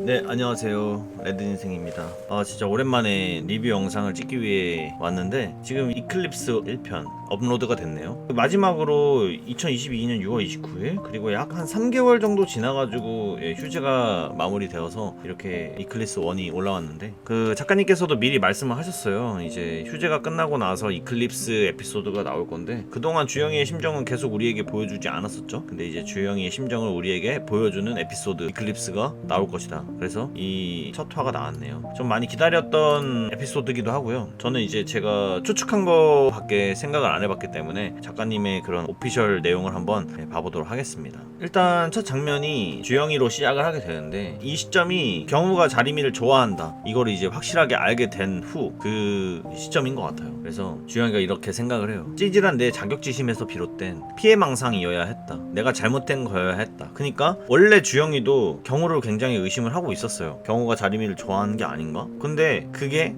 네, 안녕하세요. 레드인생입니다. 진짜 오랜만에 리뷰 영상을 찍기 위해 왔는데 지금 이클립스 1편 업로드가 됐네요. 마지막으로 2022년 6월 29일 그리고 약 한 3개월 정도 지나가지고 휴재가 마무리되어서 이렇게 이클립스 1이 올라왔는데 그 작가님께서도 미리 말씀을 하셨어요. 이제 휴재가 끝나고 나서 이클립스 에피소드가 나올 건데 그동안 주영이의 심정은 계속 우리에게 보여주지 않았었죠. 근데 이제 주영이의 심정을 우리에게 보여주는 에피소드 이클립스가 나올 것이다. 그래서 이 첫 화가 나왔네요. 좀 많이 기다렸던 에피소드기도 하고요. 저는 이제 제가 추측한 거밖에 생각을 안 해봤기 때문에 작가님의 그런 오피셜 내용을 한번 봐보도록 하겠습니다. 일단 첫 장면이 주영이로 시작을 하게 되는데 이 시점이 경우가 자리미를 좋아한다 이거를 이제 확실하게 알게 된 후 그 시점인 것 같아요. 그래서 주영이가 이렇게 생각을 해요. 찌질한 내 자격지심에서 비롯된 피해망상이어야 했다. 내가 잘못된 거여야 했다. 그러니까 원래 주영이도 경우를 굉장히 의심을 하고 있었어요. 경우가 자리미를 좋아하는 게 아닌가? 근데 그게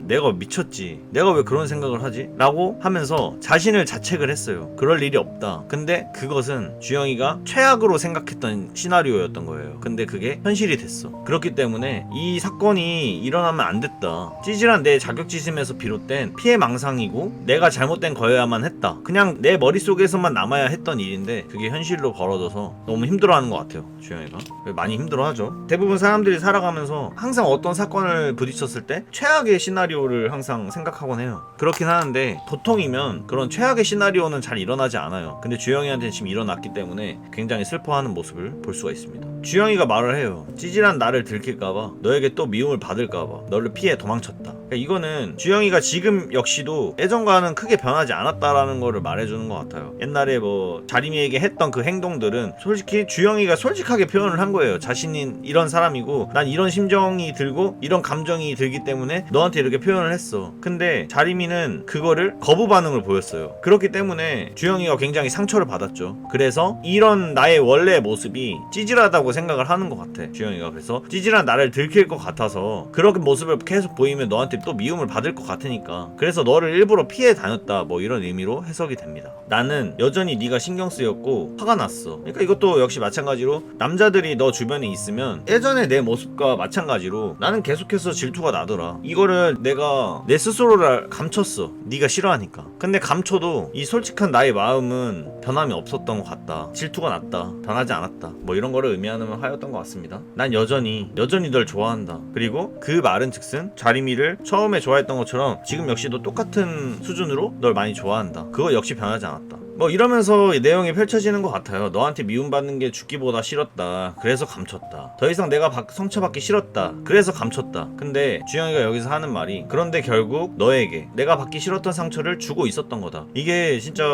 내가 미쳤지, 내가 왜 그런 생각을 하지? 라고 하면서 자신을 자책을 했어요. 그럴 일이 없다. 근데 그것은 주영이가 최악으로 생각했던 시나리오였던 거예요. 근데 그게 현실이 됐어. 그렇기 때문에 이 사건이 일어나면 안 됐다. 찌질한 내 자격지심에서 비롯된 피해망상이고 내가 잘못된 거여야만 했다. 그냥 내 머릿속에서만 남아야 했던 일인데 그게 현실로 벌어져서 너무 힘들어하는 것 같아요. 주영이가 많이 힘들어하죠. 대부분 사람들이 살아가면서 항상 어떤 사건을 부딪혔을 때 최악의 시나리오를 항상 생각하곤 해요. 그렇긴 하는데 보통이면 그런 최악의 시나리오는 잘 일어나지 않아요. 근데 주영이한테는 지금 일어났기 때문에 굉장히 슬퍼하는 모습을 볼 수가 있습니다. 주영이가 말을 해요. 찌질한 나를 들킬까봐, 너에게 또 미움을 받을까봐 너를 피해 도망쳤다. 그러니까 이거는 주영이가 지금 역시도 예전과는 크게 변하지 않았다라는 거를 말해주는 것 같아요. 옛날에 뭐 자림이에게 했던 그 행동들은 솔직히 주영이가 솔직하게 표현을 한 거예요. 자신이 이런 사람이고 난 이런 심정이 들고 이런 감정이 들기 때문에 너한테 이렇게 표현을 했어. 근데 자림이는 그거를 거부 반응을 보였어요. 그렇기 때문에 주영이가 굉장히 상처를 받았죠. 그래서 이런 나의 원래 모습이 찌질하다고 생각을 하는 것 같아. 주영이가 그래서 찌질한 나를 들킬 것 같아서 그렇게 모습을 계속 보이면 너한테 또 미움을 받을 것 같으니까 그래서 너를 일부러 피해 다녔다, 뭐 이런 의미로 해석이 됩니다. 나는 여전히 네가 신경 쓰였고 화가 났어. 그러니까 이것도 역시 마찬가지로 남자들이 너 주변에 있으면 예전에 내 모습과 마찬가지로 나는 계속해서 질투가 나더라. 이거를 내가 내 스스로를 감췄어. 네가 싫어하니까. 근데 감춰도 이 솔직한 나의 마음은 변함이 없었던 것 같다. 질투가 났다. 변하지 않았다. 뭐 이런 거를 의미하는 하였던 것 같습니다. 난 여전히 널 좋아한다. 그리고 그 말은 즉슨 자리미를 처음에 좋아했던 것처럼 지금 역시도 똑같은 수준으로 널 많이 좋아한다. 그거 역시 변하지 않았다. 뭐 이러면서 내용이 펼쳐지는 것 같아요. 너한테 미움받는 게 죽기보다 싫었다. 그래서 감췄다. 더 이상 내가 상처받기 싫었다. 그래서 감췄다. 근데 주영이가 여기서 하는 말이 그런데 결국 너에게 내가 받기 싫었던 상처를 주고 있었던 거다. 이게 진짜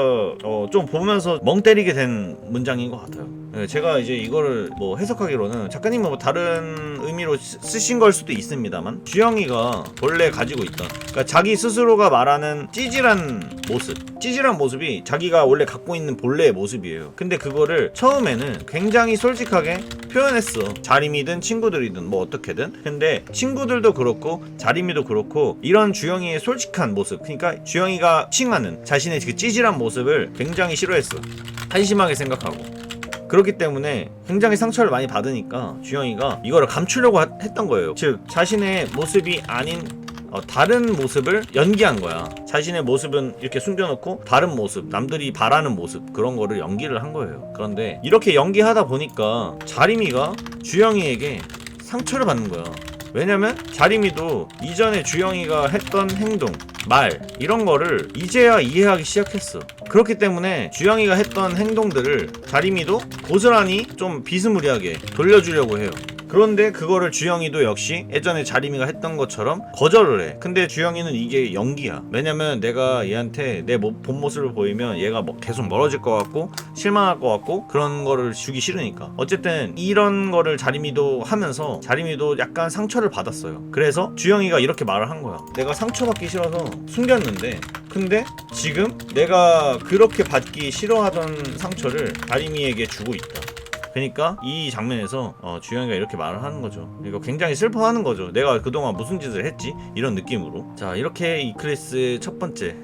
좀 보면서 멍 때리게 된 문장인 것 같아요. 제가 이제 이거를 뭐 해석하기로는 작가님은 뭐 다른 의미로 쓰신 걸 수도 있습니다만 주영이가 본래 가지고 있던, 그러니까 자기 스스로가 말하는 찌질한 모습이 자기가 원래 갖고 있는 본래의 모습이에요. 근데 그거를 처음에는 굉장히 솔직하게 표현했어. 자림이든 친구들이든 뭐 어떻게든. 근데 친구들도 그렇고 자림이도 그렇고 이런 주영이의 솔직한 모습, 그러니까 주영이가 칭하는 자신의 그 찌질한 모습을 굉장히 싫어했어. 한심하게 생각하고. 그렇기 때문에 굉장히 상처를 많이 받으니까 주영이가 이거를 감추려고 했던 거예요. 즉 자신의 모습이 아닌 다른 모습을 연기한 거야. 자신의 모습은 이렇게 숨겨놓고 다른 모습, 남들이 바라는 모습, 그런 거를 연기를 한 거예요. 그런데 이렇게 연기하다 보니까 자림이가 주영이에게 상처를 받는 거야. 왜냐면 자림이도 이전에 주영이가 했던 행동, 말 이런 거를 이제야 이해하기 시작했어. 그렇기 때문에 주영이가 했던 행동들을 자림이도 고스란히 좀 비스무리하게 돌려주려고 해요. 그런데 그거를 주영이도 역시 예전에 자림이가 했던 것처럼 거절을 해. 근데 주영이는 이게 연기야. 왜냐면 내가 얘한테 내 본 모습을 보이면 얘가 계속 멀어질 것 같고 실망할 것 같고 그런 거를 주기 싫으니까. 어쨌든 이런 거를 자림이도 하면서 자림이도 약간 상처를 받았어요. 그래서 주영이가 이렇게 말을 한 거야. 내가 상처받기 싫어서 숨겼는데 근데 지금 내가 그렇게 받기 싫어하던 상처를 자림이에게 주고 있다. 그러니까 이 장면에서 주영이가 이렇게 말을 하는 거죠. 그러니까 굉장히 슬퍼하는 거죠. 내가 그동안 무슨 짓을 했지? 이런 느낌으로. 자, 이렇게 이클립스 첫 번째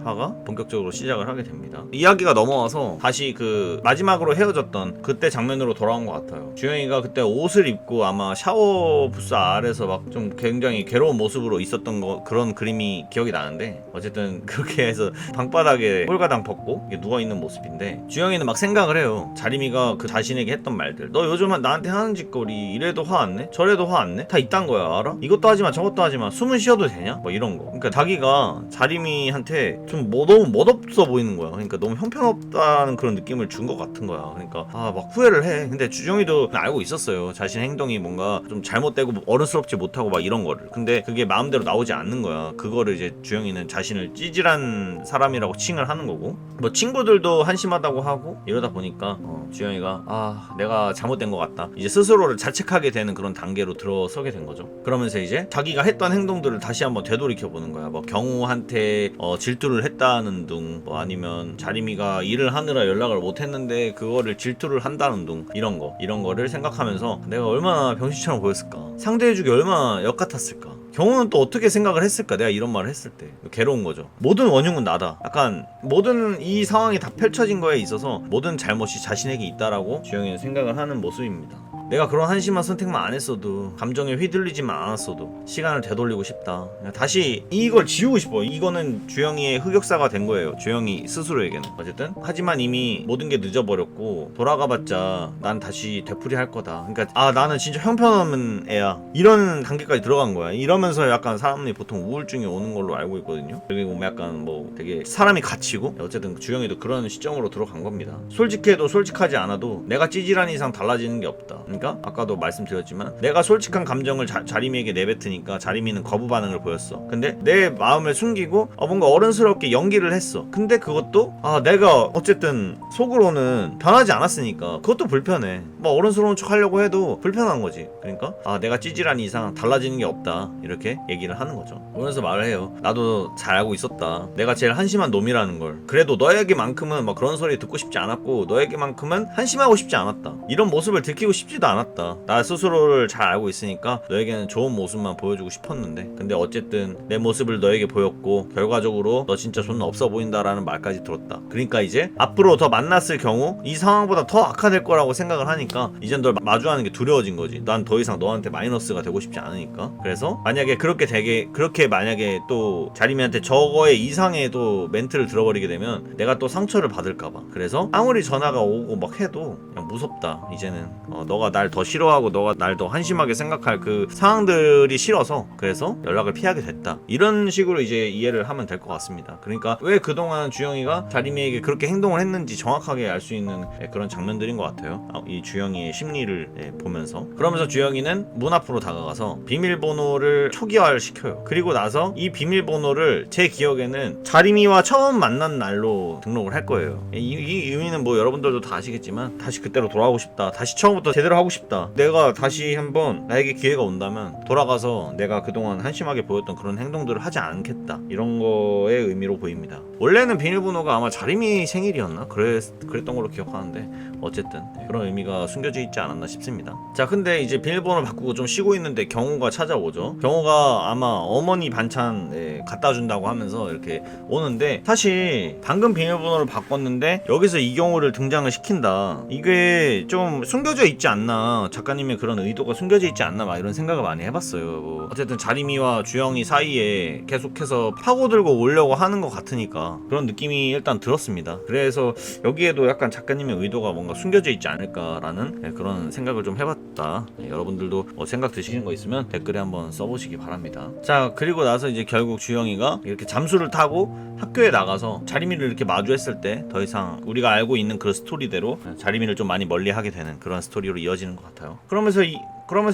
40파가 본격적으로 시작을 하게 됩니다. 이야기가 넘어와서 다시 그 마지막으로 헤어졌던 그때 장면으로 돌아온 것 같아요. 주영이가 그때 옷을 입고 아마 샤워 부스 아래서 막 좀 굉장히 괴로운 모습으로 있었던 그런 그림이 기억이 나는데, 어쨌든 그렇게 해서 방바닥에 홀가당 벗고 누워있는 모습인데, 주영이는 막 생각을 해요. 자림이가 그 자신에게 했던 말들, 너 요즘 나한테 하는 짓거리 이래도 화 안 내? 저래도 화 안 내? 다 이딴 거야, 알아? 이것도 하지마 저것도 하지마, 숨은 쉬어도 되냐? 뭐 이런 거. 그러니까 자기가 자림이한테 좀 너무 멋없어 보이는 거야. 그러니까 너무 형편없다는 그런 느낌을 준 것 같은 거야. 그러니까 막 후회를 해. 근데 주영이도 알고 있었어요. 자신 행동이 뭔가 좀 잘못되고 어른스럽지 못하고 막 이런 거를. 근데 그게 마음대로 나오지 않는 거야. 그거를 이제 주영이는 자신을 찌질한 사람이라고 칭을 하는 거고, 뭐 친구들도 한심하다고 하고 이러다 보니까 주영이가 내가 잘못된 것 같다, 이제 스스로를 자책하게 되는 그런 단계로 들어서게 된 거죠. 그러면서 이제 자기가 했던 행동들을 다시 한번 되돌이켜 보는 거야. 뭐 경우한테 질투를 했다는 둥, 뭐 아니면 자림이가 일을 하느라 연락을 못 했는데 그거를 질투를 한다는 둥, 이런 거를 생각하면서 내가 얼마나 병신처럼 보였을까, 상대해주기 얼마나 역 같았을까, 경우는 또 어떻게 생각을 했을까, 내가 이런 말을 했을 때. 괴로운 거죠. 모든 원흉은 나다. 약간 모든 이 상황이 다 펼쳐진 거에 있어서 모든 잘못이 자신에게 있다라고 주영이는 생각을 하는 모습입니다. 내가 그런 한심한 선택만 안 했어도, 감정에 휘둘리지만 않았어도 시간을 되돌리고 싶다, 다시 이걸 지우고 싶어. 이거는 주영이의 흑역사가 된 거예요, 주영이 스스로에게는. 어쨌든 하지만 이미 모든 게 늦어버렸고 돌아가봤자 난 다시 되풀이할 거다. 그러니까 나는 진짜 형편없는 애야, 이런 단계까지 들어간 거야. 이러면서 약간 사람이 보통 우울증이 오는 걸로 알고 있거든요. 그리고 약간 뭐 되게 사람이 갇히고, 어쨌든 주영이도 그런 시점으로 들어간 겁니다. 솔직해도 솔직하지 않아도 내가 찌질한 이상 달라지는 게 없다. 그러니까 아까도 말씀드렸지만 내가 솔직한 감정을 자림이에게 내뱉으니까 자림이는 거부 반응을 보였어. 근데 내 마음을 숨기고 뭔가 어른스럽게 연기를 했어. 근데 그것도 내가 어쨌든 속으로는 변하지 않았으니까 그것도 불편해. 뭐 어른스러운 척 하려고 해도 불편한 거지. 그러니까 내가 찌질한 이상 달라지는 게 없다, 이렇게 얘기를 하는 거죠. 그러면서 말을 해요. 나도 잘 알고 있었다, 내가 제일 한심한 놈이라는 걸. 그래도 너에게만큼은 막 그런 소리 듣고 싶지 않았고, 너에게만큼은 한심하고 싶지 않았다, 이런 모습을 들키고 싶지도 않았다. 나 스스로를 잘 알고 있으니까 너에게는 좋은 모습만 보여주고 싶었는데, 근데 어쨌든 내 모습을 너에게 보였고 결과적으로 너 진짜 존나 없어 보인다라는 말까지 들었다. 그러니까 이제 앞으로 더 만났을 경우 이 상황보다 더 악화될 거라고 생각을 하니까 이젠 널 마주하는 게 두려워진 거지. 난 더 이상 너한테 마이너스가 되고 싶지 않으니까. 그래서 만약에 그렇게 만약에 또 자림이한테 저거에 이상의 또 멘트를 들어버리게 되면 내가 또 상처를 받을까봐, 그래서 아무리 전화가 오고 막 해도 그냥 무섭다, 이제는 너가 날 더 싫어하고 너가 날 더 한심하게 생각할 그 상황들이 싫어서 그래서 연락을 피하게 됐다, 이런 식으로 이제 이해를 하면 될 것 같습니다. 그러니까 왜 그동안 주영이가 자림이에게 그렇게 행동을 했는지 정확하게 알 수 있는 그런 장면들인 것 같아요. 이 주영이의 심리를 보면서. 그러면서 주영이는 문 앞으로 다가가서 비밀번호를 초기화를 시켜요. 그리고 나서 이 비밀번호를 제 기억에는 자림이와 처음 만난 날로 등록을 할 거예요. 이 의미는 뭐 여러분들도 다 아시겠지만 다시 그때로 돌아가고 싶다, 다시 처음부터 제대로 하고 싶다, 내가 다시 한번 나에게 기회가 온다면 돌아가서 내가 그동안 한심하게 보였던 그런 행동들을 하지 않겠다, 이런 거의 의미로 보입니다. 원래는 비밀번호가 아마 자림이 생일이었나? 그랬던 걸로 기억하는데 어쨌든 그런 의미가 숨겨져 있지 않았나 싶습니다. 자, 근데 이제 비밀번호를 바꾸고 좀 쉬고 있는데 경호가 찾아오죠. 경호가 아마 어머니 반찬 갖다 준다고 하면서 이렇게 오는데, 사실 방금 비밀번호를 바꿨는데 여기서 이경호를 등장을 시킨다, 이게 좀 숨겨져 있지 않나, 작가님의 그런 의도가 숨겨져 있지 않나, 막 이런 생각을 많이 해봤어요. 어쨌든 자림이와 주영이 사이에 계속해서 파고들고 오려고 하는 것 같으니까 그런 느낌이 일단 들었습니다. 그래서 여기에도 약간 작가님의 의도가 뭔가 숨겨져 있지 않을까라는 그런 생각을 좀 해봤다. 여러분들도 생각 드시는 거 있으면 댓글에 한번 써보시기 바랍니다. 자, 그리고 나서 이제 결국 주영이가 이렇게 잠수를 타고 학교에 나가서 자림이를 이렇게 마주했을 때 더 이상 우리가 알고 있는 그 스토리대로 자림이를 좀 많이 멀리하게 되는 그런 스토리로 이어지는 것 같아요. 그러면서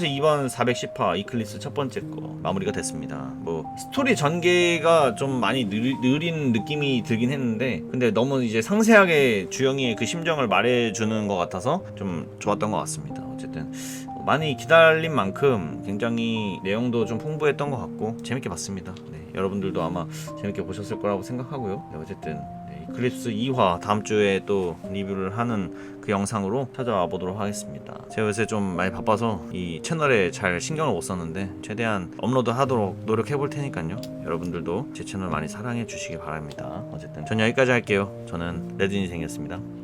이번 410화 이클립스 첫 번째 거 마무리가 됐습니다. 뭐 스토리 전개가 좀 많이 느린 느낌이 들긴 했는데, 근데 너무 이제 상세하게 주영이의 그 심정을 말해주는 것 같아서 좀 좋았던 것 같습니다. 어쨌든 많이 기다린 만큼 굉장히 내용도 좀 풍부했던 것 같고 재밌게 봤습니다. 네. 여러분들도 아마 재밌게 보셨을 거라고 생각하고요. 네, 어쨌든 이클립스 2화 다음 주에 또 리뷰를 하는 그 영상으로 찾아와 보도록 하겠습니다. 제가 요새 좀 많이 바빠서 이 채널에 잘 신경을 못 썼는데 최대한 업로드 하도록 노력해 볼 테니까요. 여러분들도 제 채널 많이 사랑해 주시기 바랍니다. 어쨌든 전 여기까지 할게요. 저는 레드인생이었습니다.